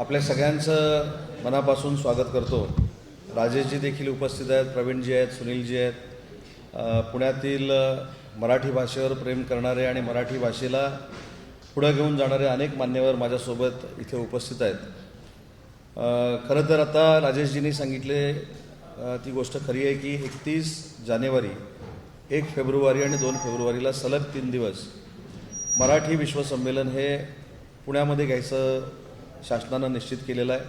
आपल्या सगळ्यांचं मनापासून स्वागत करतो। राजेशजी देखील उपस्थित आहेत, प्रवीणजी आहेत, सुनीलजी आहेत। पुण्यातील मराठी भाषेवर प्रेम करणारे आणि मराठी भाषेला पुढे घेऊन जाणारे अनेक मान्यवर माझ्यासोबत इथे उपस्थित आहेत। खरं तर आता राजेशजींनी सांगितले ती गोष्ट खरी आहे की 31 जानेवारी, 1 फेब्रुवारी आणि 2 फेब्रुवारीला सलग 3 दिवस मराठी विश्व संमेलन हे पुण्यामध्ये घ्यायचं शासनानं निश्चित केलेलं आहे।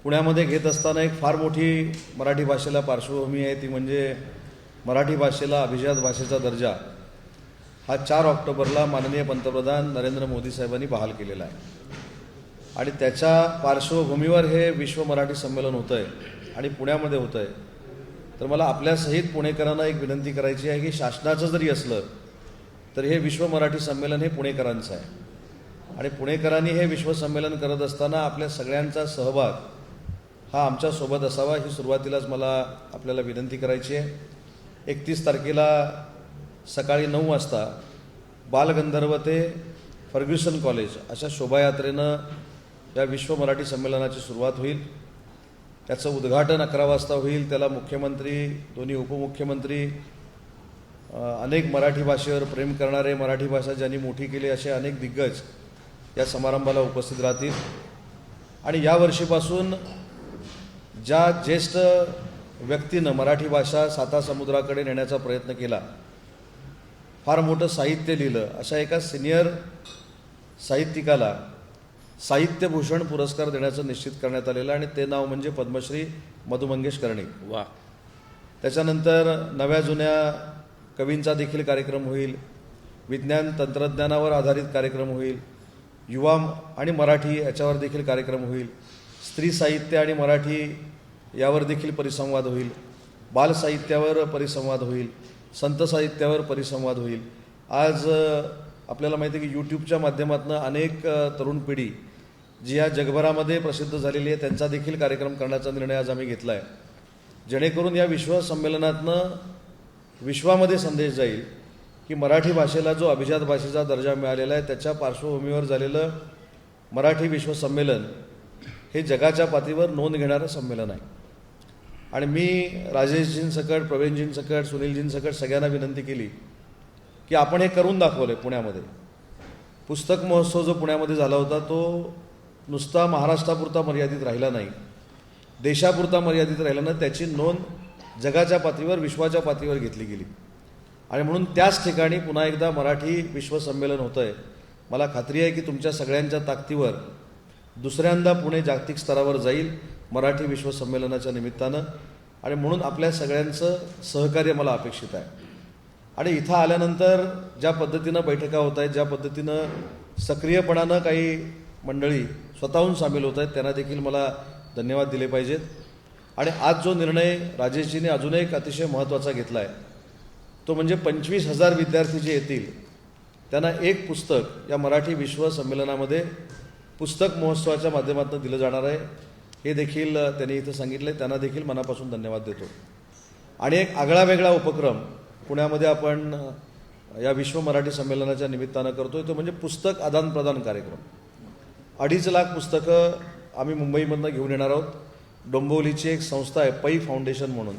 पुण्यामध्ये घेत असताना एक फार मोठी मराठी भाषेला पार्श्वभूमी आहे, ती म्हणजे मराठी भाषेला अभिजात भाषेचा दर्जा हा 4 ऑक्टोबरला माननीय पंतप्रधान नरेंद्र मोदी साहेबांनी बहाल केलेला आहे आणि त्याच्या पार्श्वभूमीवर हे विश्व मराठी संमेलन होतं आहे आणि पुण्यामध्ये होतं आहे। तर मला आपल्यासहित पुणेकरांना एक विनंती करायची आहे की शासनाचं जरी असलं तर हे विश्व मराठी संमेलन हे पुणेकरांचं आहे आणि पुणेकरांनी हे विश्व संमेलन करत असताना आपल्या सगळ्यांचा सहभाग हा आमच्यासोबत असावा, ही सुरुवातीलाच मला आपल्याला विनंती करायची आहे। 31 तारखेला सकाळी 9 वाजता बालगंधर्व ते फर्ग्युसन कॉलेज अशा शोभायात्रेनं या विश्व मराठी संमेलनाची सुरुवात होईल। त्याचं उद्घाटन 11 वाजता होईल। त्याला मुख्यमंत्री, दोन्ही उपमुख्यमंत्री, अनेक मराठी भाषेवर प्रेम करणारे, मराठी भाषा ज्यांनी मोठी केली असे अनेक दिग्गज या समारंभाला उपस्थित राहतील आणि यावर्षीपासून ज्या ज्येष्ठ व्यक्तीनं मराठी भाषा सातासमुद्राकडे नेण्याचा प्रयत्न केला, फार मोठं साहित्य लिहिलं, अशा एका सिनियर साहित्यिकाला साहित्यभूषण पुरस्कार देण्याचं निश्चित करण्यात आलेलं आणि ते नाव म्हणजे पद्मश्री मधु मंगेश कर्णिक। वा। त्याच्यानंतर नव्या जुन्या कवींचा देखील कार्यक्रम होईल, विज्ञान तंत्रज्ञानावर आधारित कार्यक्रम होईल, युवा आणि मराठी याच्यावर देखील कार्यक्रम होईल, स्त्री साहित्य आणि मराठी यावर देखील परिसंवाद होईल, बाल साहित्यावर परिसंवाद होईल, संत साहित्यावर परिसंवाद होईल। आज आपल्याला माहिती आहे की यूट्यूबच्या माध्यमातून अनेक तरुण पिढी जी या जगभरामध्ये प्रसिद्ध झालेली आहे त्यांचा देखील कार्यक्रम करण्याचा निर्णय आज आम्ही घेतला आहे, जेणेकरून या विश्व संमेलनातनं विश्वामध्ये संदेश जाईल की मराठी भाषेला जो अभिजात भाषेचा दर्जा मिळालेला आहे त्याच्या पार्श्वभूमीवर झालेलं मराठी विश्व संमेलन हे जगाच्या पातळीवर नोंद घेणारं संमेलन आहे। आणि मी राजेशजींसकट, प्रवीणजींसकट, सुनीलजींसकट सगळ्यांना विनंती केली की आपण हे करून दाखवलं आहे। पुण्यामध्ये पुस्तक महोत्सव जो पुण्यामध्ये झाला होता तो नुसता महाराष्ट्रापुरता मर्यादित राहिला नाही, देशापुरता मर्यादित राहिला नाही, त्याची नोंद जगाच्या पातळीवर, विश्वाच्या पातळीवर घेतली गेली आणि म्हणून त्याच ठिकाणी पुन्हा एकदा मराठी विश्व संमेलन होतं आहे। मला खात्री आहे की तुमच्या सगळ्यांच्या ताकदीवर दुसऱ्यांदा पुणे जागतिक स्तरावर जाईल मराठी विश्व संमेलनाच्या निमित्तानं आणि म्हणून आपल्या सगळ्यांचं सहकार्य मला अपेक्षित आहे। आणि इथं आल्यानंतर ज्या पद्धतीनं बैठका होत आहेत, ज्या पद्धतीनं सक्रियपणानं काही मंडळी स्वतःहून सामील होत आहेत, त्यांना देखील मला धन्यवाद दिले पाहिजेत। आणि आज जो निर्णय राजेशजींनी अजून एक अतिशय महत्त्वाचा घेतला आहे तो म्हणजे 25,000 विद्यार्थी जे येतील त्यांना एक पुस्तक या मराठी विश्व संमेलनामध्ये पुस्तक महोत्सवाच्या माध्यमातून दिलं जाणार आहे, हे देखील त्यांनी इथं सांगितलं आहे। त्यांना देखील मनापासून धन्यवाद देतो। आणि एक आगळा वेगळा उपक्रम पुण्यामध्ये आपण या विश्व मराठी संमेलनाच्या निमित्तानं करतोय, तो म्हणजे पुस्तक आदानप्रदान कार्यक्रम। 2.5 लाख पुस्तकं आम्ही मुंबईमधनं घेऊन येणार आहोत। डोंबिवलीची एक संस्था आहे पै फाउंडेशन म्हणून,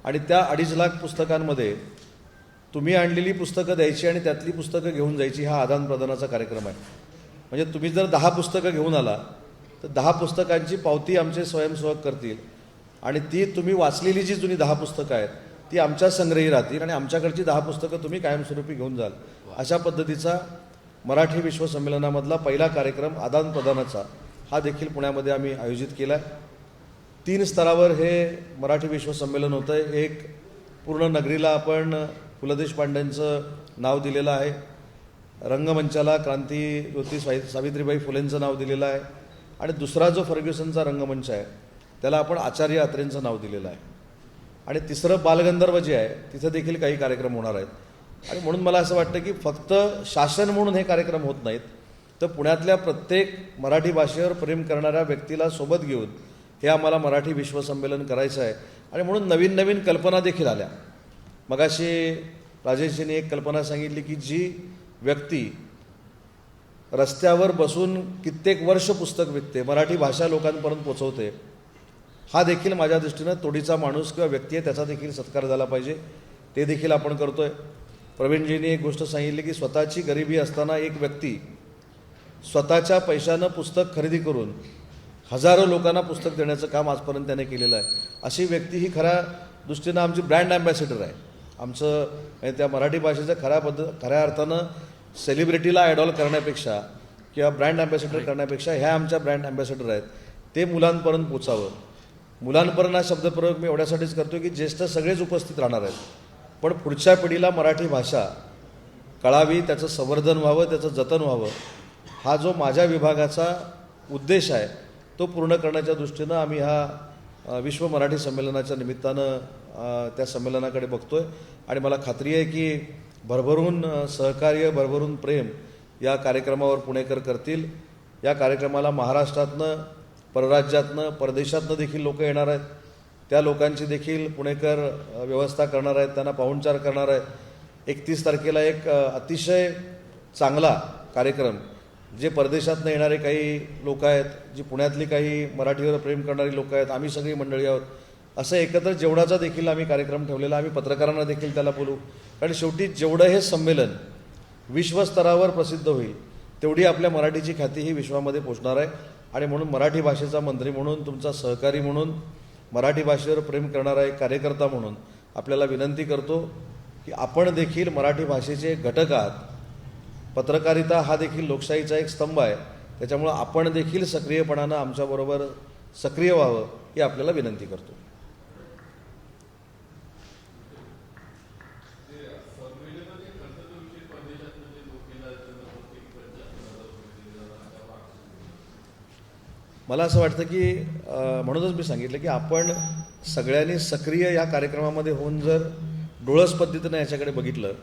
आणि त्या 2.5 लाख पुस्तकांमध्ये तुम्ही आणलेली पुस्तकं द्यायची आणि त्यातली पुस्तकं घेऊन जायची, हा आदानप्रदानाचा कार्यक्रम आहे। म्हणजे तुम्ही जर 10 पुस्तकं घेऊन आला तर 10 पुस्तकांची पावती आमचे स्वयंसेवक करतील आणि ती तुम्ही वाचलेली जी जुनी 10 पुस्तकं आहेत ती आमच्या संग्रही राहतील आणि आमच्याकडची 10 पुस्तकं तुम्ही कायमस्वरूपी घेऊन जाल। अशा पद्धतीचा मराठी विश्व संमेलनामधला पहिला कार्यक्रम आदानप्रदानाचा हा देखील पुण्यामध्ये आम्ही आयोजित केला आहे। 3 स्तरावर हे मराठी विश्व संमेलन होतं आहे। एक, पूर्ण नगरीला आपण पु ल देशपांडेंचं नाव दिलेलं आहे, रंगमंचाला क्रांतीज्योती सावित्रीबाई फुलेंचं नाव दिलेलं आहे आणि दुसरा जो फर्ग्युसनचा रंगमंच आहे त्याला आपण आचार्य अत्रेंचं नाव दिलेलं आहे आणि तिसरं बालगंधर्व जे आहे तिथं देखील काही कार्यक्रम होणार आहेत। आणि म्हणून मला असं वाटतं की फक्त शासन म्हणून हे कार्यक्रम होत नाहीत, तर पुण्यातल्या प्रत्येक मराठी भाषेवर प्रेम करणाऱ्या व्यक्तीला सोबत घेऊन हे आम्हाला मराठी विश्व संमेलन करायचं आहे। आणि म्हणून नवीन नवीन कल्पना देखील आल्या। मगाशी राजेशजींनी एक कल्पना सांगितली की जी व्यक्ती रस्त्यावर बसून कित्येक वर्ष पुस्तक विकते, मराठी भाषा लोकांपर्यंत पोचवते, हा देखील माझ्या दृष्टीनं तोडीचा माणूस किंवा व्यक्ती आहे, त्याचा देखील सत्कार झाला पाहिजे. ते देखील आपण करतो आहे. प्रवीणजींनी एक गोष्ट सांगितली की स्वतःची गरिबी असताना एक व्यक्ती स्वतःच्या पैशानं पुस्तक खरेदी करून हजारो लोकांना पुस्तक देण्याचं काम आजपर्यंत त्याने केलेलं आहे. अशी व्यक्ती ही खऱ्या दृष्टीनं आमची ब्रँड ॲम्बॅसेडर आहे. आमचं त्या मराठी भाषेचं खऱ्या अर्थानं सेलिब्रिटीला आयडॉल करण्यापेक्षा किंवा ब्रँड ॲम्बॅसेडर करण्यापेक्षा ह्या आमच्या ब्रँड ॲम्बॅसेडर आहेत. ते मुलांपर्यंत पोचावं. मुलांपर्यंत हा शब्दप्रयोग मी एवढ्यासाठीच करतो की ज्येष्ठ सगळेच उपस्थित राहणार आहेत, पण पुढच्या पिढीला मराठी भाषा कळावी, त्याचं संवर्धन व्हावं, त्याचं जतन व्हावं, हा जो माझ्या विभागाचा उद्देश आहे तो पूर्ण करण्याच्या दृष्टीनं आम्ही हा विश्व मराठी संमेलनाच्या निमित्तानं त्या संमेलनाकडे बघतो आहे. आणि मला खात्री आहे की भरभरून सहकार्य, भरभरून प्रेम या कार्यक्रमावर पुणेकर करतील. या कार्यक्रमाला महाराष्ट्रातनं, परराज्यातनं, परदेशातनं देखील लोक येणार आहेत. त्या लोकांची देखील पुणेकर व्यवस्था करणार आहेत, त्यांना पाहुणचार करणार आहेत. 31 तारखेला एक अतिशय चांगला कार्यक्रम, जे परदेशातनं येणारे काही लोक आहेत, जी पुण्यातली काही मराठीवर प्रेम करणारी लोक आहेत, आम्ही सगळी मंडळी आहोत, असं एकत्र जेवणाचा देखील आम्ही कार्यक्रम ठेवलेला. आम्ही पत्रकारांना देखील त्याला बोलू, कारण शेवटी जेवढं हे संमेलन विश्वस्तरावर प्रसिद्ध होईल तेवढी आपल्या मराठीची ख्याती ही विश्वामध्ये पोचणार आहे. आणि म्हणून मराठी भाषेचा मंत्री म्हणून, तुमचा सहकारी म्हणून, मराठी भाषेवर प्रेम करणारा एक कार्यकर्ता म्हणून आपल्याला विनंती करतो की आपण देखील मराठी भाषेचे घटक आहात. पत्रकारिता हा देखील लोकशाहीचा एक स्तंभ आहे, त्याच्यामुळं आपण देखील सक्रियपणानं आमच्याबरोबर सक्रिय व्हावं ही आपल्याला विनंती करतो. मला असं वाटतं की म्हणूनच मी सांगितलं की आपण सगळ्यांनी सक्रिय या कार्यक्रमामध्ये होऊन जर डोळस पद्धतीनं याच्याकडे बघितलं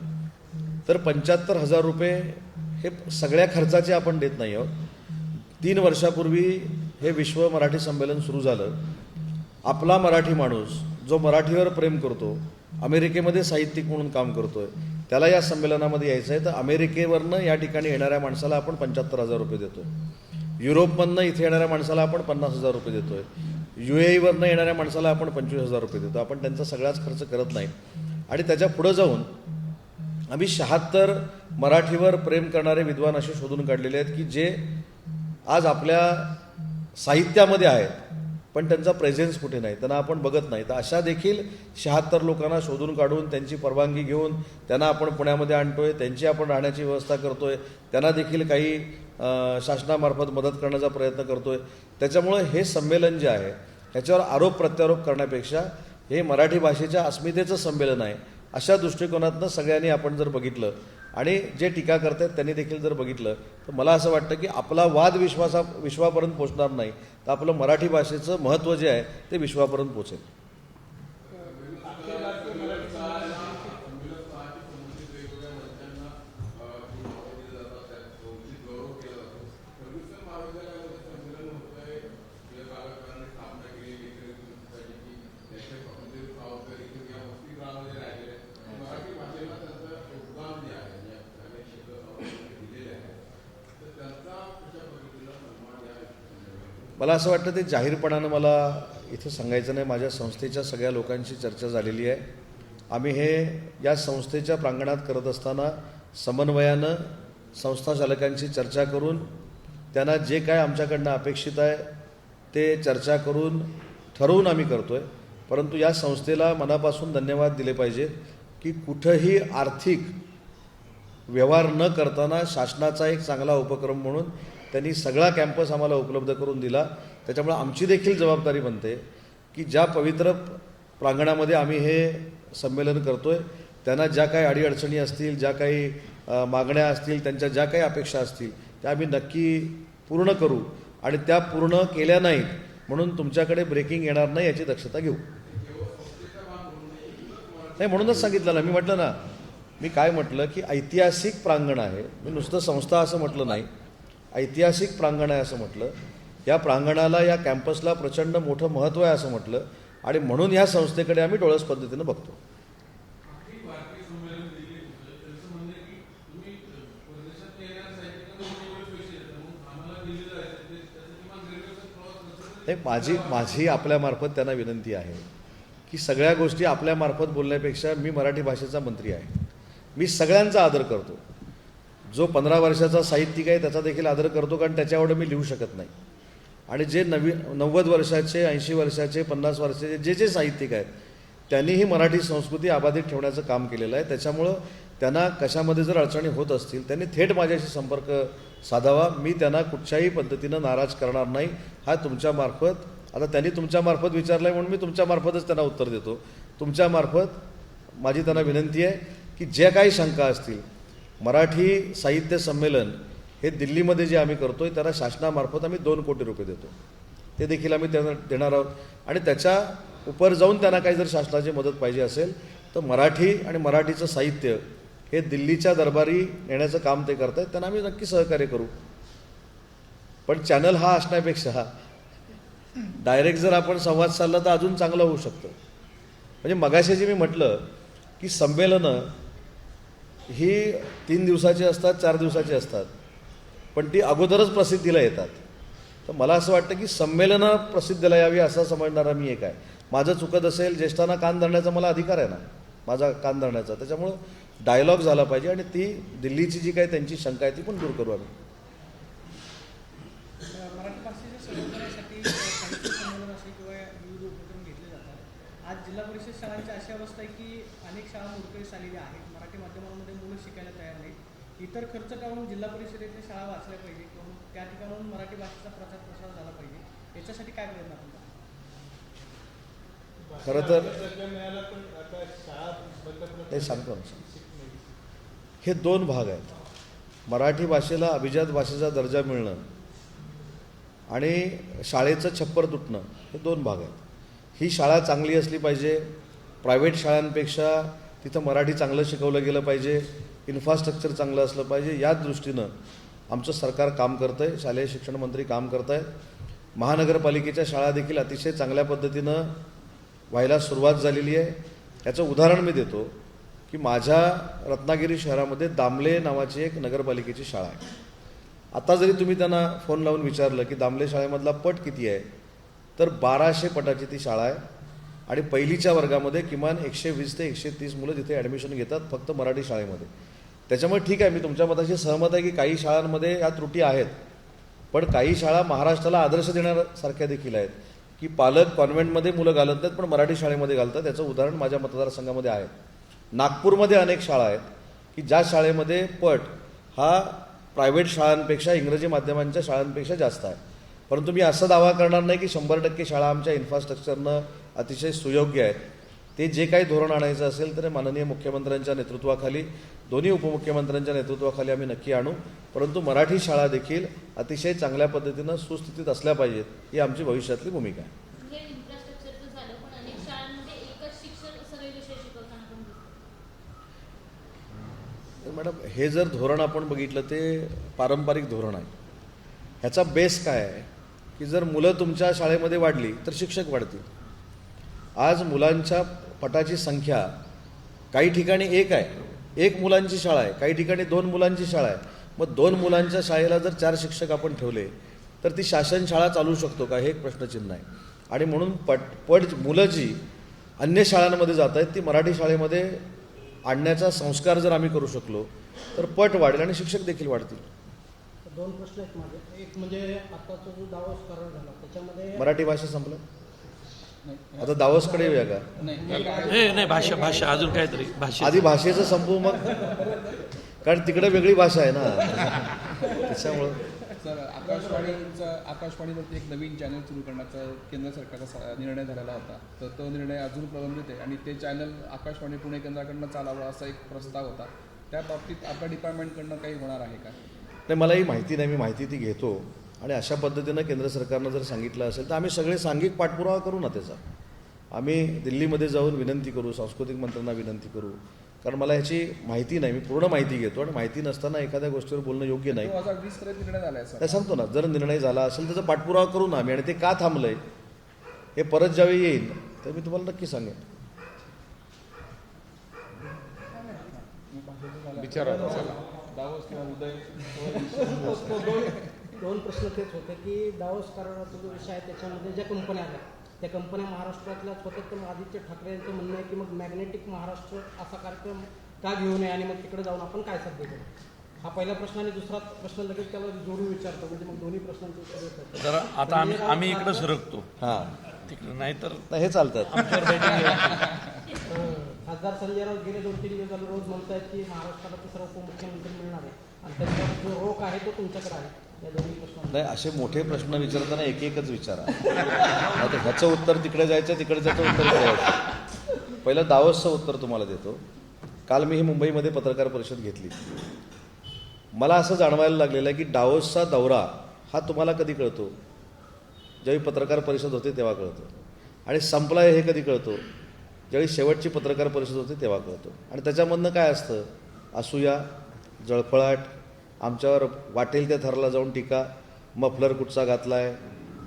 तर 75,000 रुपये हे सगळ्या खर्चाचे आपण देत नाही आहोत. 3 वर्षापूर्वी हे विश्व मराठी संमेलन सुरू झालं. आपला मराठी माणूस जो मराठीवर प्रेम करतो, अमेरिकेमध्ये साहित्यिक म्हणून काम करतोय, त्याला या संमेलनामध्ये यायचं आहे, तर अमेरिकेवरनं या ठिकाणी येणाऱ्या माणसाला आपण 75,000 रुपये देतोय. युरोपमधनं इथे येणाऱ्या माणसाला आपण 50,000 रुपये देतोय. UAEवरनं येणाऱ्या माणसाला आपण 25,000 रुपये देतो. आपण त्यांचा सगळाच खर्च करत नाही. आणि त्याच्या पुढं जाऊन आम्ही 76 मराठीवर प्रेम करणारे विद्वान असे शोधून काढलेले आहेत की जे आज आपल्या साहित्यामध्ये आहेत, पण त्यांचा प्रेझेन्स कुठे नाही, त्यांना आपण बघत नाही. तर अशा देखील 76 लोकांना शोधून काढून त्यांची परवानगी घेऊन त्यांना आपण पुण्यामध्ये आणतोय, त्यांची आपण राहण्याची व्यवस्था करतोय, त्यांना देखील काही शासनामार्फत मदत करण्याचा प्रयत्न करतोय. त्याच्यामुळं हे संमेलन जे आहे ह्याच्यावर आरोप प्रत्यारोप करण्यापेक्षा हे मराठी भाषेच्या अस्मितेचं संमेलन आहे, अशा दृष्टिकोनातनं सगळ्यांनी आपण जर बघितलं आणि जे टीका करतात त्यांनी देखील जर बघितलं तर मला असं वाटतं की आपला वाद विश्वापर्यंत पोचणार नाही, तर आपलं मराठी भाषेचं महत्त्व जे आहे ते विश्वापर्यंत पोचेल. मला असं वाटतं ते जाहीरपणानं मला इथं सांगायचं नाही. माझ्या संस्थेच्या सगळ्या लोकांशी चर्चा झालेली आहे. आम्ही हे या संस्थेच्या प्रांगणात करत असताना समन्वयानं संस्था चालकांशी चर्चा करून त्यांना जे काय आमच्याकडनं अपेक्षित आहे ते चर्चा करून ठरवून आम्ही करतो आहे. परंतु या संस्थेला मनापासून धन्यवाद दिले पाहिजे की कुठंही आर्थिक व्यवहार न करताना शासनाचा एक चांगला उपक्रम म्हणून त्यांनी सगळा कॅम्पस आम्हाला उपलब्ध करून दिला. त्याच्यामुळे आमची देखील जबाबदारी बनते की ज्या पवित्र प्रांगणामध्ये आम्ही हे संमेलन करतो आहे त्यांना ज्या काही अडीअडचणी असतील, ज्या काही मागण्या असतील, त्यांच्या ज्या काही अपेक्षा असतील त्या आम्ही नक्की पूर्ण करू. आणि त्या पूर्ण केल्या नाहीत म्हणून तुमच्याकडे ब्रेकिंग येणार नाही याची दक्षता घेऊ. नाही, म्हणूनच सांगितलं ना, मी म्हटलं ना, मी काय म्हटलं की ऐतिहासिक प्रांगण आहे. मी नुसतं संस्था असं म्हटलं नाही, ऐतिहासिक प्रांगण आहे असं म्हटलं. या प्रांगणाला, या कॅम्पसला प्रचंड मोठं महत्त्व आहे असं म्हटलं. आणि म्हणून या संस्थेकडे आम्ही डोळस पद्धतीनं बघतो. नाही, माझी आपल्यामार्फत त्यांना विनंती आहे की सगळ्या गोष्टी आपल्यामार्फत बोलण्यापेक्षा मी मराठी भाषेचा मंत्री आहे, मी सगळ्यांचा आदर करतो. जो 15 वर्षाचा साहित्यिक आहे त्याचा देखील आदर करतो, कारण त्याच्याएवढं मी लिहू शकत नाही. आणि जे 90 वर्षाचे, 80 वर्षाचे, 50 वर्षाचे जे साहित्यिक आहेत त्यांनीही मराठी संस्कृती अबाधित ठेवण्याचं काम केलेलं आहे. त्याच्यामुळं त्यांना कशामध्ये जर अडचणी होत असतील त्यांनी थेट माझ्याशी संपर्क साधावा. मी त्यांना कुठच्याही पद्धतीनं नाराज करणार नाही. हा तुमच्यामार्फत, आता त्यांनी तुमच्यामार्फत विचारलं आहे म्हणून मी तुमच्यामार्फतच त्यांना उत्तर देतो. तुमच्यामार्फत माझी त्यांना विनंती आहे की ज्या काही शंका असतील, मराठी साहित्य संमेलन हे दिल्लीमध्ये जे आम्ही करतो आहे त्याला शासनामार्फत आम्ही 2 कोटी रुपये देतो, ते देखील आम्ही त्यांना देणार आहोत. आणि त्याच्या उपर जाऊन त्यांना काही जर शासनाची मदत पाहिजे असेल तर मराठी आणि मराठीचं साहित्य हे दिल्लीच्या दरबारी नेण्याचं काम ते करत आहेत, त्यांना आम्ही नक्की सहकार्य करू. पण चॅनल हा असण्यापेक्षा डायरेक्ट जर आपण संवाद साधला तर अजून चांगलं होऊ शकतं. म्हणजे मगाशी जे मी म्हटलं की संमेलनं ही 3 दिवसाची असतात, 4 दिवसाची असतात, पण ती अगोदरच प्रसिद्धीला येतात. तर मला असं वाटतं की संमेलनं प्रसिद्धीला यावी असं समजणारा मी एक आहे. माझं चुकत असेल, ज्येष्ठांना कान धरण्याचा मला अधिकार आहे ना, माझा कान धरण्याचा. त्याच्यामुळं डायलॉग झाला पाहिजे आणि ती दिल्लीची जी काही त्यांची शंका आहे ती पण दूर करू आम्ही. मराठी भाषेच्या संवर्धनासाठी साहित्य संमेलन असे किंवा विविध उपक्रम घेतले जातात. आज जिल्हा परिषद शाळांची अशी अवस्था आहे की अनेक शाळा मोडकळीस आलेल्या आहेत. मराठी माध्यमांमध्ये मुलं शिकायला तयार नाहीत. इतर खर्च टाळून जिल्हा परिषदेच्या शाळा वाचल्या पाहिजे किंवा त्या ठिकाणाहून मराठी भाषेचा प्रचार प्रसार झाला पाहिजे. याच्यासाठी काय प्रयत्न करतात? खरं तर ते सांगतो ना, हे 2 भाग आहेत. मराठी भाषेला अभिजात भाषेचा दर्जा मिळणं आणि शाळेचं छप्पर तुटणं, हे 2 भाग आहेत. ही शाळा चांगली असली पाहिजे, प्रायव्हेट शाळांपेक्षा तिथं मराठी चांगलं शिकवलं गेलं पाहिजे, इन्फ्रास्ट्रक्चर चांगलं असलं पाहिजे, याच दृष्टीनं आमचं सरकार काम करतं आहे. शालेय शिक्षण मंत्री काम करत आहेत. महानगरपालिकेच्या शाळा देखील अतिशय चांगल्या पद्धतीनं व्हायला सुरुवात झालेली आहे. याचं उदाहरण मी देतो की माझ्या रत्नागिरी शहरामध्ये दामले नावाची एक नगरपालिकेची शाळा आहे. आता जरी तुम्ही त्यांना फोन लावून विचारलं की दामले शाळेमधला पट किती आहे, तर 1200 पटाची ती शाळा आहे. आणि पहिलीच्या वर्गामध्ये किमान 120 ते 130 मुलं तिथे ॲडमिशन घेतात फक्त मराठी शाळेमध्ये. त्याच्यामुळे ठीक आहे, मी तुमच्या मताशी सहमत आहे की काही शाळांमध्ये या त्रुटी आहेत, पण काही शाळा महाराष्ट्राला आदर्श देण्यासारख्या देखील आहेत की पालक कॉन्व्हेंटमध्ये मुलं घालत नाहीत पण मराठी शाळेमध्ये घालतात. याचं उदाहरण माझ्या मतदारसंघामध्ये आहे. नागपूरमध्ये अनेक शाळा आहेत की ज्या शाळेमध्ये पट हा प्रायव्हेट शाळांपेक्षा, इंग्रजी माध्यमांच्या शाळांपेक्षा जास्त आहे. परंतु मी असा दावा करणार नाही की 100% शाळा आमच्या इन्फ्रास्ट्रक्चरनं अतिशय सुयोग्य आहेत. ते जे काही धोरण आणायचं असेल तर माननीय मुख्यमंत्र्यांच्या नेतृत्वाखाली, दोन्ही उपमुख्यमंत्र्यांच्या नेतृत्वाखाली आम्ही नक्की आणू. परंतु मराठी शाळा देखील अतिशय चांगल्या पद्धतीनं सुस्थितीत असल्या पाहिजेत, ही आमची भविष्यातली भूमिका आहे. मॅडम, हे जर धोरण आपण बघितलं ते पारंपरिक धोरण आहे. ह्याचा बेस काय आहे की जर मुलं तुमच्या शाळेमध्ये वाढली तर शिक्षक वाढतील. आज मुलांच्या पटाची संख्या काही ठिकाणी 1 आहे, 1 मुलांची शाळा आहे, काही ठिकाणी 2 मुलांची शाळा आहे. मग 2 मुलांच्या शाळेला जर 4 शिक्षक आपण ठेवले तर ती शासन शाळा चालू शकतो का, हे एक प्रश्नचिन्ह आहे. आणि म्हणून पट मुलं जी अन्य शाळांमध्ये जात आहेत ती मराठी शाळेमध्ये आणण्याचा संस्कार जर आम्ही करू शकलो तर पट वाढेल आणि शिक्षक देखील वाढतील. 2 प्रश्न आहेत माझे. एक म्हणजे आताचा जो दावोस करार झाला त्याच्यामध्ये मराठी भाषा संपलं, आता दावोसकडे येऊया का? नाही, भाषा अजून काहीतरी भाषा. आधी भाषेचं संपू मग, कारण तिकडे वेगळी भाषा आहे ना त्याच्यामुळं. सर, आकाशवाणीवरती एक नवीन चॅनल सुरू करण्याचा केंद्र सरकारचा निर्णय झालेला होता, तर तो निर्णय अजून प्रलंबित आहे आणि ते चॅनल आकाशवाणी पुणे केंद्राकडनं चालावं असा एक प्रस्ताव होता. त्या बाबतीत आपल्या डिपार्टमेंटकडनं काही होणार आहे का? नाही, मलाही माहिती नाही, मी माहिती ती घेतो आणि अशा पद्धतीनं केंद्र सरकारनं जर सांगितलं असेल तर आम्ही सगळे सांघिक पाठपुरावा करू ना त्याचा. आम्ही दिल्लीमध्ये जाऊन विनंती करू, सांस्कृतिक मंत्र्यांना विनंती करू, कारण मला ह्याची माहिती नाही. मी पूर्ण माहिती घेतो आणि माहिती नसताना एखाद्या गोष्टीवर बोलणं योग्य नाही. 2020 पर्यंत निर्णय झाला आहे काय सांगतो ना, जर निर्णय झाला असेल त्याचा पाठपुरावा करू ना आम्ही. आणि ते का थांबलंय हे परत ज्यावेळी येईल तर मी तुम्हाला नक्की सांगेन. विचारा दावोस किंवा उदय दोन प्रश्न तेच होते की दावोस कराराचा जो विषय आहे त्याच्यामध्ये ज्या कंपन्या आल्या त्या कंपन्या महाराष्ट्रातल्या स्वतंत्र आदित्य ठाकरे यांचं म्हणणं आहे की मग मॅग्नेटिक महाराष्ट्र असा कार्यक्रम का घेऊ नये आणि मग तिकडे जाऊन आपण काय साध्य करू. हा पहिला प्रश्न आणि दुसरा प्रश्न लगेच त्याला जोडून विचारतो म्हणजे मग दोन्ही प्रश्नांचं उत्तर येतं. जरा आता आम्ही इकडे सरकतो हां तिकडे, नाही तर हे चालतात. खासदार संजय राऊत गेले 2-3 दिवस झाले रोज म्हणतायत की महाराष्ट्राला तिसरा उपमुख्यमंत्री मिळणार आहे आणि त्याचा जो रोख आहे तो तुमच्याकडे आहे. या दोन्ही प्रश्न नाही, असे मोठे प्रश्न विचारताना एक एकच विचारा. आता ह्याचं उत्तर तिकडे जायचं, तिकडे जायचं उत्तर इकडे जायचं. पहिलं दावोसचं उत्तर तुम्हाला देतो. काल मी ही मुंबईमध्ये पत्रकार परिषद घेतली. मला असं जाणवायला लागलेलं आहे की दावोसचा दौरा हा तुम्हाला कधी कळतो, ज्यावेळी पत्रकार परिषद होते तेव्हा कळतो, आणि संपला हे कधी कळतो, ज्यावेळी शेवटची पत्रकार परिषद होते तेव्हा कळतो. आणि त्याच्यामधनं काय असतं, असूया, जळफळाट, आमच्यावर वाटेल त्या थराला जाऊन टीका, मफलर कुठचा घातला आहे,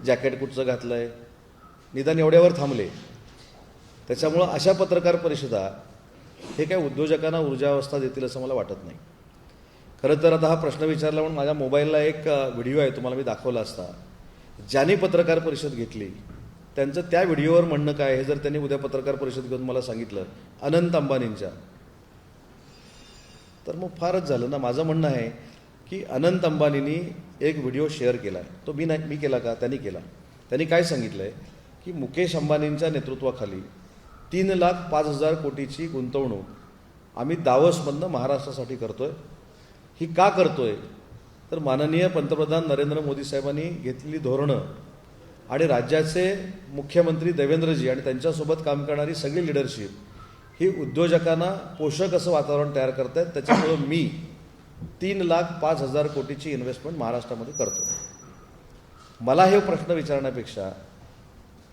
जॅकेट कुठचं घातलं आहे, निदान एवढ्यावर थांबले. त्याच्यामुळं अशा पत्रकार परिषदा हे काय उद्योजकांना ऊर्जावस्था देतील असं मला वाटत नाही. खरं तर आता हा प्रश्न विचारला म्हणून माझ्या मोबाईलला एक व्हिडिओ आहे, तुम्हाला मी दाखवला असता. ज्यांनी पत्रकार परिषद घेतली त्यांचं त्या व्हिडिओवर म्हणणं काय हे जर त्यांनी उद्या पत्रकार परिषद घेऊन मला सांगितलं अनंत अंबानींच्या, तर मग फारच झालं ना. माझं म्हणणं आहे की अनंत अंबानींनी एक व्हिडिओ शेअर केला आहे, तो मी केला का, त्यांनी केला. त्यांनी काय सांगितलं आहे की मुकेश अंबानींच्या नेतृत्वाखाली 3,05,000 कोटीची गुंतवणूक आम्ही दावोसमधनं महाराष्ट्रासाठी करतोय. ही का करतोय तर माननीय पंतप्रधान नरेंद्र मोदी साहेबांनी घेतलेली धोरणं आणि राज्याचे मुख्यमंत्री देवेंद्रजी आणि त्यांच्यासोबत काम करणारी सगळी लिडरशिप ही उद्योजकांना पोषक असं वातावरण तयार करत आहेत. त्याच्यामुळं मी 3,05,000 कोटीची इन्व्हेस्टमेंट महाराष्ट्रामध्ये करतो. मला हे प्रश्न विचारण्यापेक्षा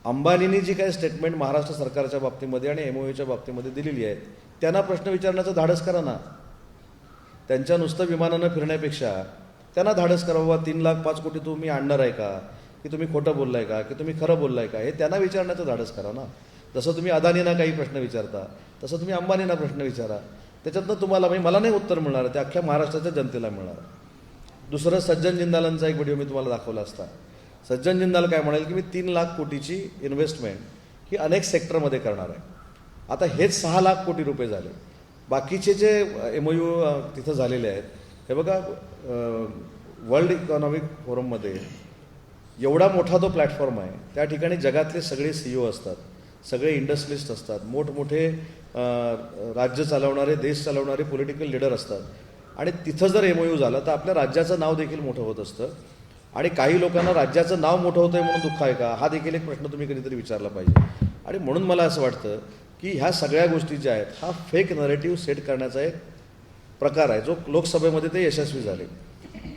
अंबानींनी जी काही स्टेटमेंट महाराष्ट्र सरकारच्या बाबतीमध्ये आणि MOUच्या बाबतीमध्ये दिलेली आहे त्यांना प्रश्न विचारण्याचं धाडस करा ना. त्यांच्या नुसतं विमानानं फिरण्यापेक्षा त्यांना धाडस करा, बाबा 3,05,000 कोटी तुम्ही आणणार आहे का, की तुम्ही खोटं बोललाय का, की तुम्ही खरं बोललाय का, हे त्यांना विचारण्याचं धाडस करा ना. जसं तुम्ही अदानींना काही प्रश्न विचारता तसं तुम्ही अंबानींना प्रश्न विचारा. त्याच्यातनं तुम्हाला मला नाही उत्तर मिळणार, ते अख्ख्या महाराष्ट्राच्या जनतेला मिळणार. दुसरं सज्जन जिंदालांचा एक व्हिडिओ मी तुम्हाला दाखवला असता. सज्जन जिंदाल काय म्हणाल की मी 3,00,000 कोटीची इन्व्हेस्टमेंट ही अनेक सेक्टरमध्ये करणार आहे. आता हेच 6,00,000 कोटी रुपये झाले. बाकीचे जे MOU तिथं झालेले आहेत, हे बघा, वर्ल्ड इकॉनॉमिक फोरममध्ये एवढा मोठा तो प्लॅटफॉर्म आहे, त्या ठिकाणी जगातले सगळे CEO असतात, सगळे इंडस्ट्रियलिस्ट असतात, मोठमोठे राज्य चालवणारे, देश चालवणारे पॉलिटिकल लीडर असतात. आणि तिथं जर MOU झाला तर आपल्या राज्याचं नाव देखील मोठं होत असतं. आणि काही लोकांना राज्याचं नाव मोठं होतं आहे म्हणून दुःख आहे का, हा देखील एक प्रश्न तुम्ही कधीतरी विचारला पाहिजे. आणि म्हणून मला असं वाटतं की ह्या सगळ्या गोष्टी ज्या आहेत हा फेक नरेटिव्ह सेट करण्याचा एक प्रकार आहे, जो लोकसभेमध्ये ते यशस्वी झाले.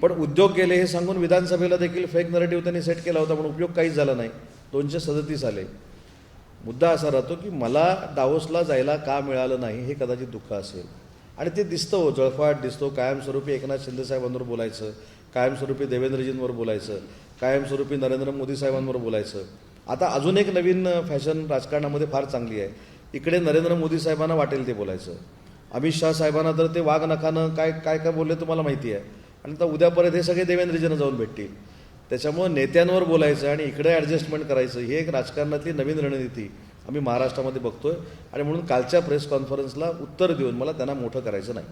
पण उद्योग केले हे सांगून विधानसभेला देखील फेक नरेटिव्ह त्यांनी सेट केला होता, पण उपयोग काहीच झाला नाही. 237 आले. मुद्दा असा राहतो की मला दावोसला जायला का मिळालं नाही हे कदाचित दुःख असेल. आणि ते दिसतं हो, जळफाट दिसतो. कायमस्वरूपी एकनाथ शिंदे साहेबांवर बोलायचं, कायमस्वरूपी देवेंद्रजींवर बोलायचं, कायमस्वरूपी नरेंद्र मोदी साहेबांवर बोलायचं. आता अजून एक नवीन फॅशन राजकारणामध्ये फार चांगली आहे. इकडे नरेंद्र मोदी साहेबांना वाटेल ते बोलायचं, अमित शहा साहेबांना तर ते वाघ नखानं काय काय काय बोलले तुम्हाला माहिती आहे. आणि आता उद्या परत हे सगळे देवेंद्रजींना जाऊन भेटतील. त्याच्यामुळं नेत्यांवर बोलायचं आणि इकडे ॲडजस्टमेंट करायचं ही एक राजकारणातली नवीन रणनीती आम्ही महाराष्ट्रामध्ये बघतोय. आणि म्हणून कालच्या प्रेस कॉन्फरन्सला उत्तर देऊन मला त्यांना मोठं करायचं नाही.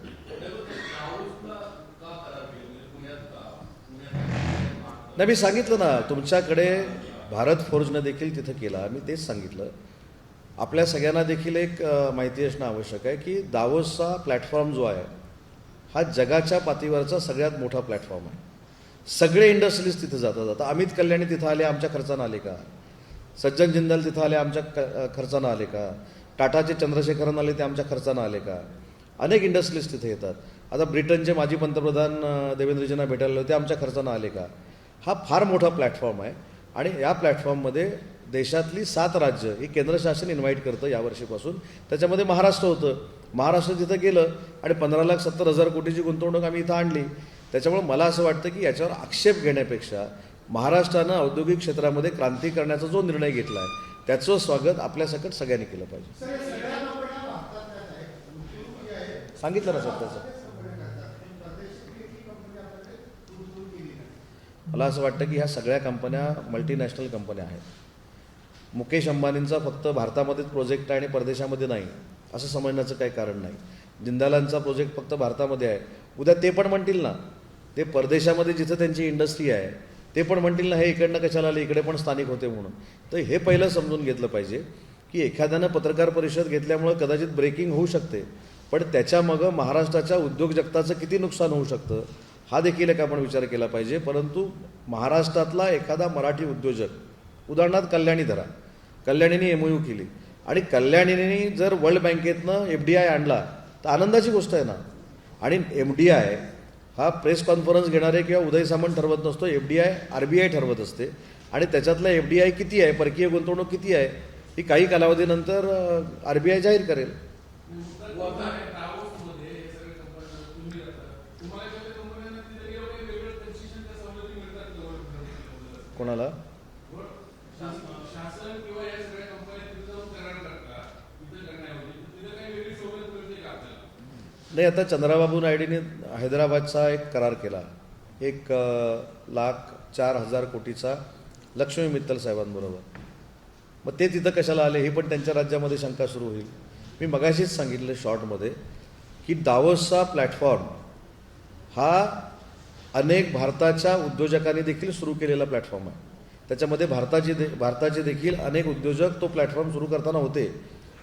नाही, मी सांगितलं ना, तुमच्याकडे भारत फोर्जनं देखील तिथं केला. मी तेच सांगितलं. आपल्या सगळ्यांना देखील एक माहिती असणं आवश्यक आहे की दावोसचा प्लॅटफॉर्म जो आहे हा जगाच्या पातळीवरचा सगळ्यात मोठा प्लॅटफॉर्म आहे. सगळे इंडस्ट्रीज तिथं जातात. आता अमित कल्याणी तिथं आले, आमच्या खर्चानं आले का? सज्जन जिंदाल तिथं आले, आमच्या खर्चानं आले का? टाटाचे चंद्रशेखरन आले, ते आमच्या खर्चानं आले का? अनेक इंडस्ट्रीज तिथे येतात. आता ब्रिटनचे माजी पंतप्रधान देवेंद्रजींना भेटायला होते, आमच्या खर्चानं आले का? हा फार मोठा प्लॅटफॉर्म आहे. आणि या प्लॅटफॉर्ममध्ये देशातली 7 राज्य ही केंद्र शासन इन्व्हाइट करतं यावर्षीपासून. त्याच्यामध्ये महाराष्ट्र होतं. महाराष्ट्र तिथं गेलं आणि 15,70,000 कोटीची गुंतवणूक आम्ही इथं आणली. त्याच्यामुळे मला असं वाटतं की याच्यावर आक्षेप घेण्यापेक्षा महाराष्ट्रानं औद्योगिक क्षेत्रामध्ये क्रांती करण्याचा जो निर्णय घेतला आहे त्याचं स्वागत आपल्यासकट सगळ्यांनी केलं पाहिजे. सांगितलं ना सर त्याचं. मला असं वाटतं की ह्या सगळ्या कंपन्या मल्टीनॅशनल कंपन्या आहेत. मुकेश अंबानींचा फक्त भारतामध्येच प्रोजेक्ट आहे आणि परदेशामध्ये नाही असं समजण्याचं काही कारण नाही. जिंदालांचा प्रोजेक्ट फक्त भारतामध्ये आहे, उद्या ते पण म्हणतील ना, ते परदेशामध्ये जिथं त्यांची इंडस्ट्री आहे ते पण म्हणतील ना, हे इकडनं कशाला आले, इकडे पण स्थानिक होते म्हणून. तर हे पहिलं समजून घेतलं पाहिजे की एखाद्यानं पत्रकार परिषद घेतल्यामुळं कदाचित ब्रेकिंग होऊ शकते, पण त्याच्यामागं महाराष्ट्राच्या उद्योग जगताचं किती नुकसान होऊ शकतं हा देखील एक आपण विचार केला पाहिजे. परंतु महाराष्ट्रातला एखादा मराठी उद्योजक, उदाहरणार्थ कल्याणी धरा, कल्याणीने MOU केली आणि कल्याणीने जर वर्ल्ड बँकेतनं FDI आणला तर आनंदाची गोष्ट आहे ना. आणि FDI हा प्रेस कॉन्फरन्स घेणारे किंवा उदय सामंत ठरवत नसतो, FDI RBI ठरवत असते. आणि त्याच्यातला FDI किती आहे, परकीय गुंतवणूक किती आहे, ही काही कालावधीनंतर RBI जाहीर करेल. कोणाला? नाही, आता चंद्राबाबू नायडूने हैदराबादचा एक करार केला, 1,04,000 कोटीचा लक्ष्मी मित्तल साहेबांबरोबर. मग ते तिथं कशाला आले ही पण त्यांच्या राज्यामध्ये शंका सुरू होईल. मी मगाशीच सांगितलं शॉर्टमध्ये की दावोसचा प्लॅटफॉर्म हा अनेक भारताच्या उद्योजकांनी देखील सुरू केलेला प्लॅटफॉर्म आहे. त्याच्यामध्ये भारताचे देखील अनेक उद्योजक तो प्लॅटफॉर्म सुरू करताना होते.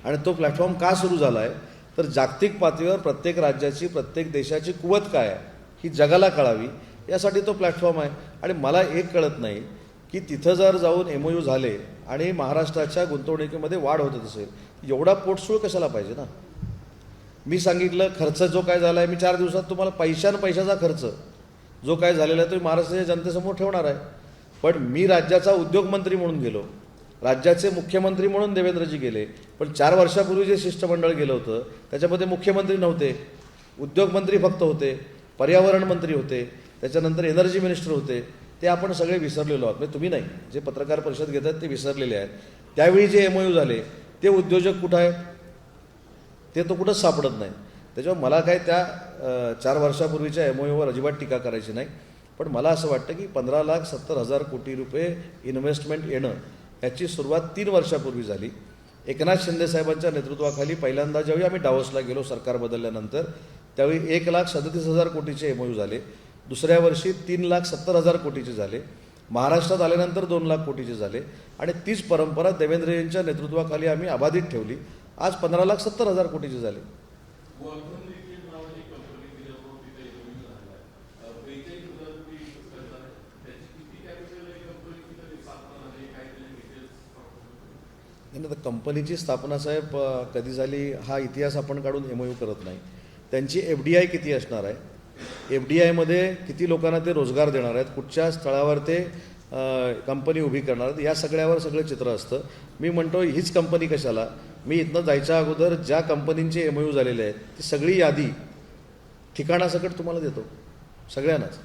आणि तो प्लॅटफॉर्म का सुरू झाला आहे तर जागतिक पातळीवर प्रत्येक राज्याची, प्रत्येक देशाची कुवत काय आहे ही जगाला कळावी यासाठी तो प्लॅटफॉर्म आहे. आणि मला एक कळत नाही की तिथं जर जाऊन MOU झाले आणि महाराष्ट्राच्या गुंतवणुकीमध्ये वाढ होत असेल, एवढा पोटसूळ कशाला पाहिजे ना. मी सांगितलं खर्च जो काय झाला आहे, मी 4 दिवसात तुम्हाला पैशाचा खर्च जो काय झालेला आहे तो महाराष्ट्राच्या जनतेसमोर ठेवणार आहे. पण मी राज्याचा उद्योगमंत्री म्हणून गेलो, राज्याचे मुख्यमंत्री म्हणून देवेंद्रजी गेले, पण 4 वर्षापूर्वी जे शिष्टमंडळ गेलं होतं त्याच्यामध्ये मुख्यमंत्री नव्हते, उद्योगमंत्री फक्त होते, पर्यावरण मंत्री होते, त्याच्यानंतर एनर्जी मिनिस्टर होते. ते आपण सगळे विसरलेलो आहोत. म्हणजे तुम्ही नाही, जे पत्रकार परिषद घेतात ते विसरलेले आहेत. त्यावेळी जे MOU झाले ते उद्योजक कुठं आहेत, ते तो कुठंच सापडत नाही. त्याच्यामुळे मला काय त्या 4 वर्षापूर्वीच्या MOUवर अजिबात टीका करायची नाही. पण मला असं वाटतं की 15,70,000 कोटी रुपये इन्व्हेस्टमेंट येणं याची सुरुवात 3 वर्षापूर्वी झाली. एकनाथ शिंदे साहेबांच्या नेतृत्वाखाली पहिल्यांदा ज्यावेळी आम्ही डावोसला गेलो सरकार बदलल्यानंतर, त्यावेळी 1,37,000 कोटीचे MOU झाले. दुसऱ्या वर्षी 3,70,000 कोटीचे झाले. महाराष्ट्रात आल्यानंतर 2,00,000 कोटीचे झाले. आणि तीच परंपरा देवेंद्रजींच्या नेतृत्वाखाली आम्ही अबाधित ठेवली. आज 15,70,000 कोटीचे झाले. नाही, तर कंपनीची स्थापना साहेब कधी झाली हा इतिहास आपण काढून MOU करत नाही. त्यांची FDI किती असणार आहे, FDIमध्ये किती लोकांना ते रोजगार देणार आहेत, कुठच्या स्थळावर ते कंपनी उभी करणार आहेत, या सगळ्यावर सगळं चित्र असतं. मी म्हणतो हीच कंपनी कशाला, मी इथनं जायच्या अगोदर ज्या कंपनींचे MOU झालेले आहेत ती सगळी यादी ठिकाणासकट तुम्हाला देतो सगळ्यांनाच.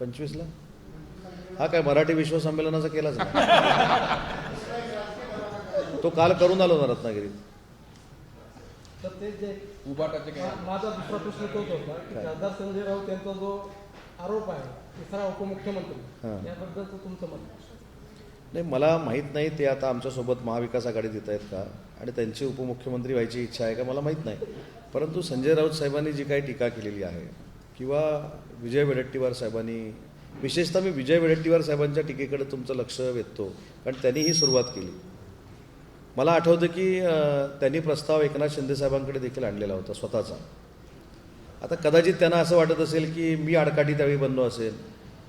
25ला हा काय मराठी विश्व संमेलनाचा केलाच नाही, तो काल करून आलो ना रत्नागिरीत. तर ते जे उभाटाचे काय माझा दुसरा प्रश्न तोच होता की खासदार संजय राऊत यांचा जो आरोप आहे तिसरा उपमुख्यमंत्री, याबद्दलचं तुमचं मत? नाही, मला माहीत नाही ते आता आमच्यासोबत महाविकास आघाडीत येत आहेत का आणि त्यांची उपमुख्यमंत्री व्हायची इच्छा आहे का मला माहीत नाही. परंतु संजय राऊत साहेबांनी जी काही टीका केलेली आहे किंवा विजय वडेट्टीवार साहेबांनी, विशेषतः मी विजय वडेट्टीवार साहेबांच्या टीकेकडे तुमचं लक्ष वेधतो कारण त्यांनी ही सुरुवात केली. मला आठवतं की त्यांनी प्रस्ताव एकनाथ शिंदे साहेबांकडे देखील आणलेला होता स्वतःचा. आता कदाचित त्यांना असं वाटत असेल की मी आडकाठी त्यावेळी बनलो असेल,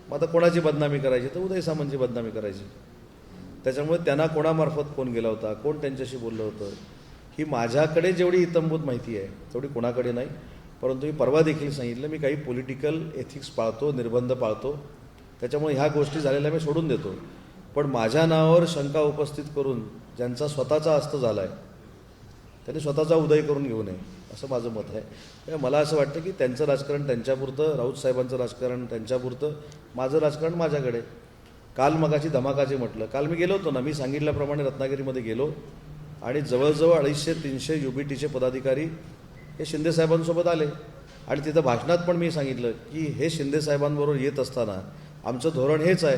मग आता कोणाची बदनामी करायची तर उदय सामंतची बदनामी करायची. त्याच्यामुळे त्यांना कोणामार्फत फोन गेला होता, कोण त्यांच्याशी बोललं होतं, ही माझ्याकडे जेवढी इतंभूत माहिती आहे तेवढी कोणाकडे नाही. परंतु मी परवा देखील सांगितलं मी काही पॉलिटिकल एथिक्स पाळतो, निर्बंध पाळतो, त्याच्यामुळे ह्या गोष्टी झालेल्या मी सोडून देतो. पण माझ्या नावावर शंका उपस्थित करून ज्यांचा स्वतःचा अस्त झाला आहे त्यांनी स्वतःचा उदय करून घेऊ नये असं माझं मत आहे. मला असं वाटतं की त्यांचं राजकारण त्यांच्यापुरतं, राऊत साहेबांचं राजकारण त्यांच्यापुरतं, माझं राजकारण माझ्याकडे. काल मगाची धमाकाचे म्हटलं, काल मी गेलो होतो ना, मी सांगितल्याप्रमाणे रत्नागिरीमध्ये गेलो आणि जवळजवळ 250-300 UBTचे पदाधिकारी हे शिंदेसाहेबांसोबत आले आणि तिथं भाषणात पण मी सांगितलं की हे शिंदे साहेबांबरोबर येत असताना आमचं धोरण हेच आहे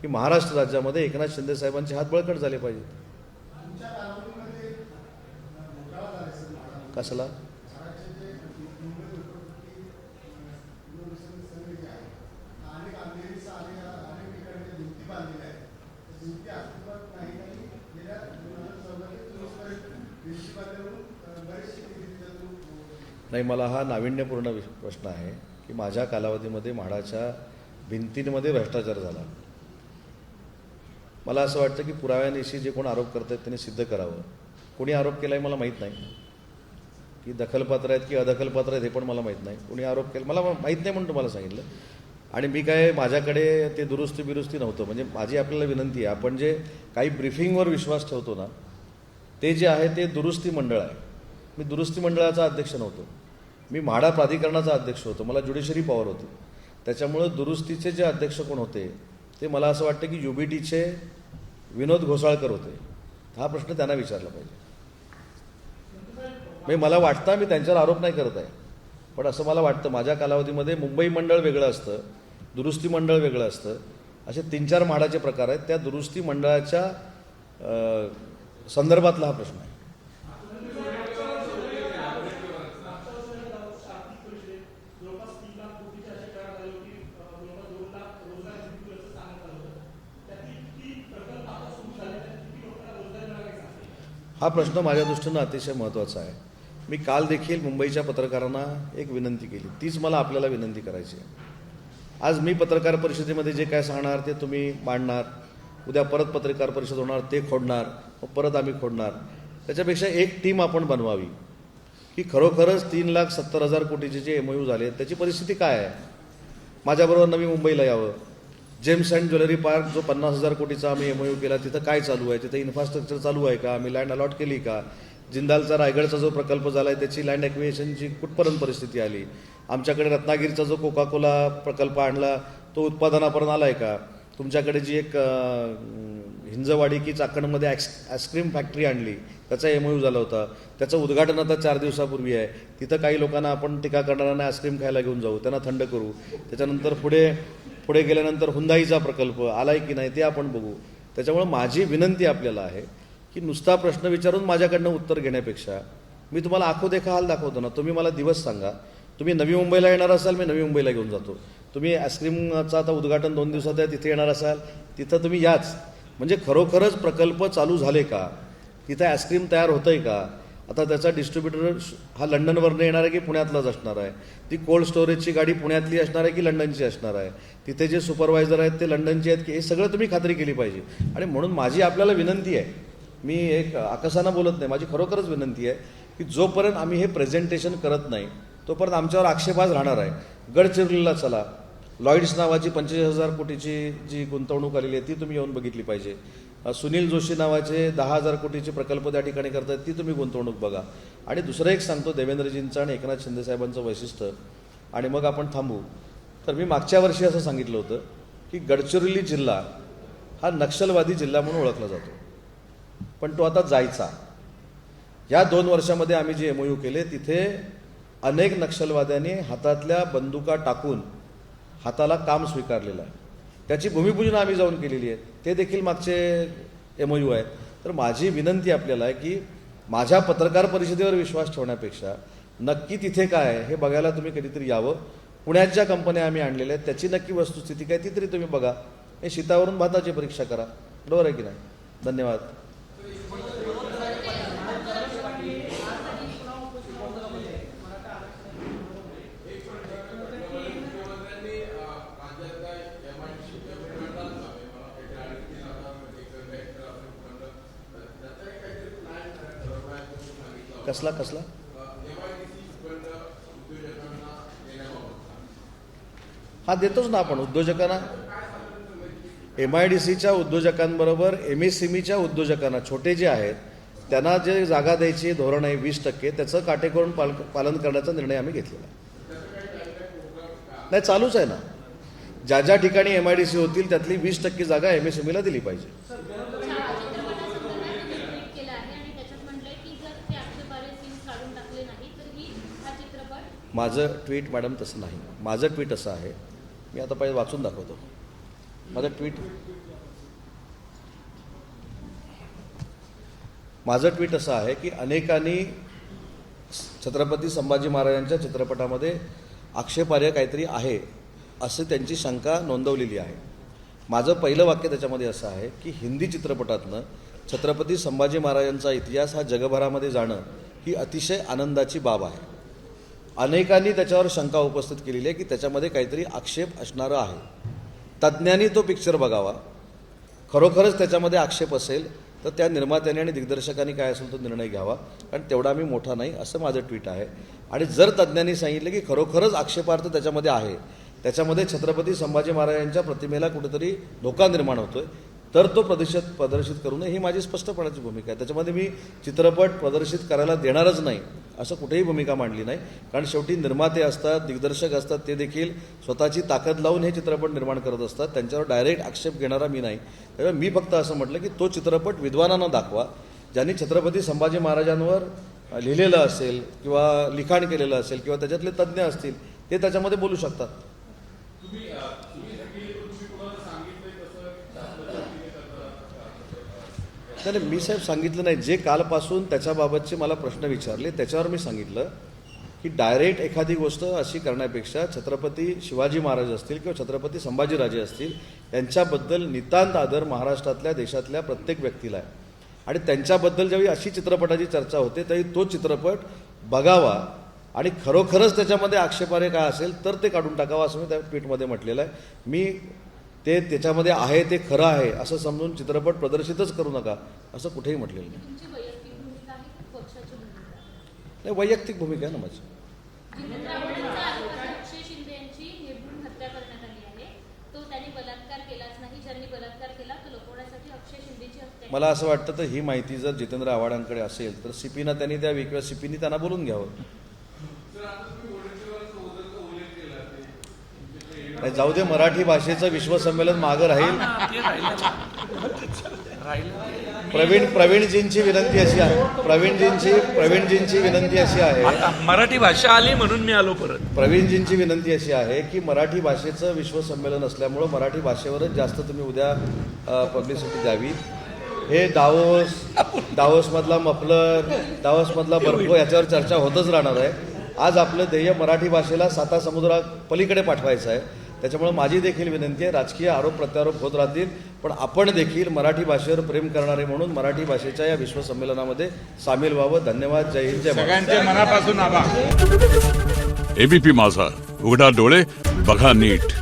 की महाराष्ट्र राज्यामध्ये एकनाथ शिंदे साहेबांचे हात बळकट झाले पाहिजेत. कसला नाही, मला हा नाविन्यपूर्ण प्रश्न आहे की माझ्या कालावधीमध्ये म्हाडाच्या भिंतींमध्ये भ्रष्टाचार झाला. मला असं वाटतं की पुराव्यानिशी जे कोण आरोप करतात त्यांनी सिद्ध करावं. कोणी आरोप केला आहे मला माहीत नाही, की दखलपात्र आहेत की अदखलपात्र आहेत हे पण मला माहीत नाही. कोणी आरोप केला मला माहीत नाही म्हणून तुम्हाला सांगितलं. आणि मी काय माझ्याकडे ते दुरुस्ती बिरुस्ती नव्हतं. म्हणजे माझी आपल्याला विनंती आहे, आपण जे काही ब्रीफिंगवर विश्वास ठेवतो ना ते जे आहे ते दुरुस्ती मंडळ आहे. मी दुरुस्ती मंडळाचा अध्यक्ष नव्हतो, मी म्हाडा प्राधिकरणाचा अध्यक्ष होतो. मला ज्युडिशरी पॉवर होती. त्याच्यामुळं दुरुस्तीचे जे अध्यक्ष कोण होते ते मला असं वाटतं की UBTचे विनोद घोसाळकर होते. हा प्रश्न त्यांना विचारला पाहिजे. म्हणजे मला वाटतं, मी त्यांच्यावर आरोप नाही करत आहे, पण असं मला वाटतं माझ्या कालावधीमध्ये मुंबई मंडळ वेगळं असतं, दुरुस्ती मंडळ वेगळं असतं, असे 3-4 म्हाडाचे प्रकार आहेत. त्या दुरुस्ती मंडळाच्या संदर्भातला हा प्रश्न आहे. हा प्रश्न माझ्या दृष्टीनं अतिशय महत्त्वाचा आहे. मी काल देखील मुंबईच्या पत्रकारांना एक विनंती केली, तीच मला आपल्याला विनंती करायची आहे. आज मी पत्रकार परिषदेमध्ये जे काय सांगणार ते तुम्ही मांडणार, उद्या परत पत्रकार परिषद होणार ते खोडणार, मग परत आम्ही खोडणार. त्याच्यापेक्षा एक टीम आपण बनवावी की खरोखरच 3,70,000 कोटीचे जे MOU झाले त्याची परिस्थिती काय आहे. माझ्याबरोबर नवी मुंबईला यावं. जेम्स अँड ज्वेलरी पार्क जो 50,000 कोटीचा आम्ही MOU केला तिथं काय चालू आहे, तिथं इन्फ्रास्ट्रक्चर चालू आहे का, आम्ही लँड अलॉट केली का, जिंदालचा रायगडचा जो प्रकल्प झाला आहे त्याची लँड ॲक्विजिशनची कुठपर्यंत परिस्थिती आली, आमच्याकडे रत्नागिरीचा जो कोका कोला प्रकल्प आणला तो उत्पादनापर्यंत आला आहे का, तुमच्याकडे जी एक हिंजवाडी की चाकणमध्ये आईस्क्रीम फॅक्टरी आणली त्याचा MOU झाला होता, त्याचं उद्घाटन आता 4 दिवसापूर्वी आहे. तिथं काही लोकांना आपण टीका करणाऱ्यांना आईस्क्रीम खायला घेऊन जाऊ, त्यांना थंड करू. त्याच्यानंतर पुढे गेल्यानंतर हुंदाईचा प्रकल्प आलाय की नाही ते आपण बघू. त्याच्यामुळे माझी विनंती आपल्याला आहे की नुसता प्रश्न विचारून माझ्याकडनं उत्तर घेण्यापेक्षा मी तुम्हाला आखो देखा हाल दाखवतो ना, तुम्ही मला दिवस सांगा. तुम्ही नवी मुंबईला येणार असाल, मी नवी मुंबईला घेऊन जातो. तुम्ही आईस्क्रीमचं आता उद्घाटन 2 दिवसात आहे तिथे येणार असाल, तिथं तुम्ही याच. म्हणजे खरोखरच प्रकल्प चालू झाले का, तिथं आईस्क्रीम तयार होतं आहे का, आता त्याचा डिस्ट्रीब्युटर हा लंडनवरनं येणार आहे की पुण्यातलाच असणार आहे, ती कोल्ड स्टोरेजची गाडी पुण्यातली असणार आहे की लंडनची असणार आहे, तिथे जे सुपरवायझर आहेत ते लंडनचे आहेत की, हे सगळं तुम्ही खात्री केली पाहिजे. आणि म्हणून माझी आपल्याला विनंती आहे, मी एक आकसानं बोलत नाही, माझी खरोखरच विनंती आहे की जोपर्यंत आम्ही हे प्रेझेंटेशन करत नाही तोपर्यंत आमच्यावर आक्षेपास राहणार आहे. गडचिरोलीला चला, लॉईड्स नावाची 45,000 कोटीची जी गुंतवणूक आलेली आहे ती तुम्ही येऊन बघितली पाहिजे. सुनील जोशी नावाचे 10,000 कोटीचे प्रकल्प त्या ठिकाणी करतात, ती तुम्ही गुंतवणूक बघा. आणि दुसरं एक सांगतो देवेंद्रजींचं आणि एकनाथ शिंदेसाहेबांचं वैशिष्ट्य, आणि मग आपण थांबू. तर मी मागच्या वर्षी असं सांगितलं होतं की गडचिरोली जिल्हा हा नक्षलवादी जिल्हा म्हणून ओळखला जातो, पण तो आता जायचा. या 2 वर्षामध्ये आम्ही जे MOU केले तिथे अनेक नक्षलवाद्यांनी हातातल्या बंदुका टाकून हाताला काम स्वीकारलेलं आहे. त्याची भूमिपूजन आम्ही जाऊन केलेली आहे, ते देखील मागचे MOU आहेत. तर माझी विनंती आपल्याला आहे की माझ्या पत्रकार परिषदेवर विश्वास ठेवण्यापेक्षा नक्की तिथे काय आहे हे बघायला तुम्ही कधीतरी यावं. पुण्यात ज्या कंपन्या आम्ही आणलेल्या आहेत त्याची नक्की वस्तुस्थिती काय ती तरी तुम्ही बघा. हे शीतावरून भाताची परीक्षा करा, बरोबर आहे की नाही. धन्यवाद. कसला हा देतोच ना आपण उद्योजकांना. MIDCच्या उद्योजकांबरोबर MSMEच्या उद्योजकांना, छोटे जे आहेत त्यांना जे जागा द्यायची धोरण आहे 20%, त्याचं काटेकोर पालन करण्याचा निर्णय आम्ही घेतलेला नाही. चालूच आहे ना, ज्या ज्या ठिकाणी MIDC होतील त्यातली 20% जागा MSMEला दिली पाहिजे. माझं ट्विट मॅडम तसं नाही. माझं ट्विट असं आहे, मी आता पहिले वाचून दाखवतो. माझं ट्विट असं आहे की अनेकांनी छत्रपती संभाजी महाराजांच्या चित्रपटामध्ये आक्षेपार्ह काहीतरी आहे असं त्यांची शंका नोंदवलेली आहे. माझं पहिलं वाक्य त्याच्यामध्ये असं आहे की हिंदी चित्रपटातनं छत्रपती संभाजी महाराजांचा इतिहास हा जगभरामध्ये जाणं ही अतिशय आनंदाची बाब आहे. अनेकांनी त्याच्यावर शंका उपस्थित केलेली आहे की त्याच्यामध्ये काहीतरी आक्षेप असणारं आहे. तज्ज्ञांनी तो पिक्चर बघावा. खरोखरच त्याच्यामध्ये आक्षेप असेल तर त्या निर्मात्याने आणि दिग्दर्शकांनी काय असेल तो निर्णय घ्यावा, कारण तेवढा मी मोठा नाही असं माझं ट्विट आहे. आणि जर तज्ज्ञांनी सांगितलं की खरोखरच आक्षेपार्थ त्याच्यामध्ये आहे, त्याच्यामध्ये छत्रपती संभाजी महाराजांच्या प्रतिमेला कुठेतरी धोका निर्माण होतोय, तर तो प्रदर्शित करू नये ही माझी स्पष्टपणाची भूमिका आहे. त्याच्यामध्ये मी चित्रपट प्रदर्शित करायला देणारच नाही असं कुठेही भूमिका मांडली नाही, कारण शेवटी निर्माते असतात, दिग्दर्शक असतात, ते देखील स्वतःची ताकद लावून हे चित्रपट निर्माण करत असतात. त्यांच्यावर डायरेक्ट आक्षेप घेणारा मी नाही. त्यामुळे मी फक्त असं म्हटलं की तो चित्रपट विद्वानांना दाखवा, ज्यांनी छत्रपती संभाजी महाराजांवर लिहिलेलं असेल किंवा लिखाण केलेलं असेल किंवा त्याच्यातले तज्ज्ञ असतील, ते त्याच्यामध्ये बोलू शकतात. नाही, मी साहेब सांगितलं नाही. जे कालपासून त्याच्याबाबतचे मला प्रश्न विचारले त्याच्यावर मी सांगितलं की डायरेक्ट एखादी गोष्ट अशी करण्यापेक्षा छत्रपती शिवाजी महाराज असतील किंवा छत्रपती संभाजीराजे असतील यांच्याबद्दल नितांत आदर महाराष्ट्रातल्या देशातल्या प्रत्येक व्यक्तीला आहे. आणि त्यांच्याबद्दल ज्यावेळी अशी चित्रपटाची चर्चा होते त्यावेळी तो चित्रपट बघावा आणि खरोखरच त्याच्यामध्ये आक्षेपार्ह काय असेल तर ते काढून टाकावं असं मी त्या ट्विटमध्ये म्हटलेलं आहे. मी ते त्याच्यामध्ये आहे ते खरं आहे असं समजून चित्रपट प्रदर्शितच करू नका असं कुठेही म्हटलेलं नाही. तुमची वैयक्तिक भूमिका आहे की पक्षाची भूमिका आहे? नाही, वैयक्तिक भूमिका आहे ना माझी. जितेंद्र आव्हाडांचा आरोप आहे अक्षय शिंदे यांची निर्घृण हत्या करण्यात आली आहे. तो त्यांनी बलात्कार केलाच नाही, ज्यांनी बलात्कार केला तो लपवण्यासाठी अक्षय शिंदेची हत्या. मला असं वाटतं तर ही माहिती जर जितेंद्र आव्हाडांकडे असेल तर सीपीना त्यांनी द्यावी किंवा सीपीनी त्यांना बोलून घ्यावं. नाही, जाऊ दे, मराठी भाषेचं विश्वसंमेलन मागं राहील. प्रवीणजींची विनंती अशी आहे, प्रवीणजींची विनंती अशी आहे, आता मराठी भाषा आली म्हणून मी आलो परत. प्रवीणजींची विनंती अशी आहे की मराठी भाषेचं विश्वसंमेलन असल्यामुळं मराठी भाषेवरच जास्त तुम्ही उद्या पब्लिसिटी द्यावी. हे दावोसमधला मफलर, दावोसमधला बर्फ याच्यावर चर्चा होतच राहणार आहे. आज आपलं ध्येय मराठी भाषेला साता समुद्रा पलीकडे पाठवायचं आहे. त्याच्यामुळे माझी देखील विनंती आहे, राजकीय आरोप प्रत्यारोप होत राहतील पण आपण देखील मराठी भाषेवर प्रेम करणारे म्हणून मराठी भाषेच्या या विश्वसंमेलनामध्ये सामील व्हावं. धन्यवाद. जय हिंद, जय महाराष्ट्र. सगळ्यांचे मनापासून आभार. एबीपी माझा, उघडा डोळे बघा नीट.